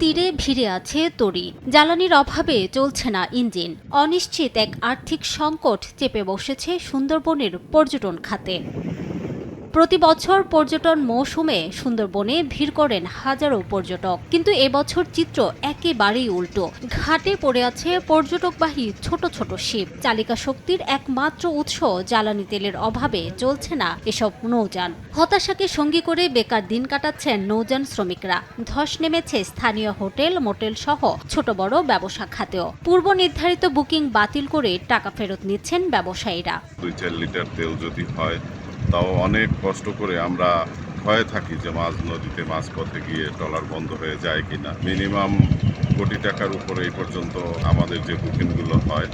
তীরে ভিড়ে আছে তরি, জ্বালানির অভাবে চলছে না ইঞ্জিন। অনিশ্চিত এক আর্থিক সংকট চেপে বসেছে সুন্দরবনের পর্যটন খাতে। প্রতি বছর পর্যটন মৌসুমে সুন্দরবনে ভিড় করেন হাজারো পর্যটক, কিন্তু এবছর চিত্র একেবারেই উল্টো। ঘাটে পড়ে আছে পর্যটকবাহী ছোট ছোট শিপ। চালিকা শক্তির একমাত্র উৎস জ্বালানি তেলের অভাবে চলছে না এসব নৌযান। হতাশাকে সঙ্গী করে বেকার দিন কাটাচ্ছেন নৌযান শ্রমিকরা। ধস নেমেছে স্থানীয় হোটেল মোটেল সহ ছোট বড় ব্যবসা খাতেও। পূর্ব নির্ধারিত বুকিং বাতিল করে টাকা ফেরত নিচ্ছেন ব্যবসায়ীরা। 2-4 লিটার তেল যদি হয় তাও অনেক কষ্ট করে আমরা ভয়ে থাকি যে মাঝ নদীতে মাঝপথে গিয়ে ট্রলার বন্ধ হয়ে যায় কিনা। মিনিমাম কোটি টাকার উপরে এই পর্যন্ত আমাদের যে বুকিংগুলো হয়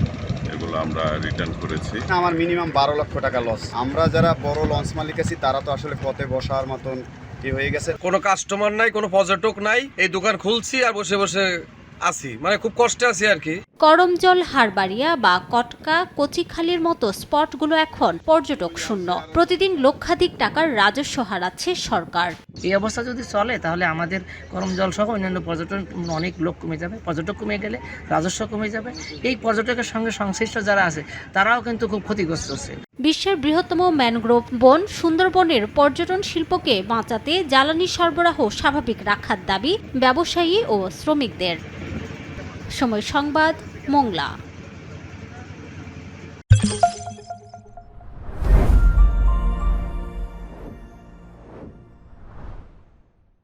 এগুলো আমরা রিটার্ন করেছি। আমার মিনিমাম 12 লক্ষ টাকা লস। আমরা যারা বড় লঞ্চ মালিক আছি তারা তো আসলে পথে বসার মতন কি হয়ে গেছে। কোনো কাস্টমার নাই, কোনো পর্যটক নাই, এই দোকান খুলছি আর বসে বসে আছি, মানে খুব কষ্টে আছি আর কি। করমজল, হারবাড়িয়া বা কটকা, কচিখালির মতো স্পটগুলো এখন পর্যটক শূন্য। প্রতিদিন লক্ষাধিক টাকার রাজস্ব হারাচ্ছে সরকার। এই অবস্থা যদি চলে তাহলে আমাদের করমজল সহ অন্যান্য পর্যটন অনেক লোক কমে যাবে। পর্যটক কমে গেলে রাজস্ব কমে যাবে। এই পর্যটকের সঙ্গে সংশ্লিষ্ট যারা আছে তারাও কিন্তু খুব ক্ষতিগ্রস্ত হচ্ছে। বিশ্বের বৃহত্তম ম্যানগ্রোভ বন সুন্দরবনের পর্যটন শিল্পকে বাঁচাতে জ্বালানি সরবরাহ স্বাভাবিক রাখার দাবি ব্যবসায়ী ও শ্রমিকদের। সময় সংবাদ, মোংলা।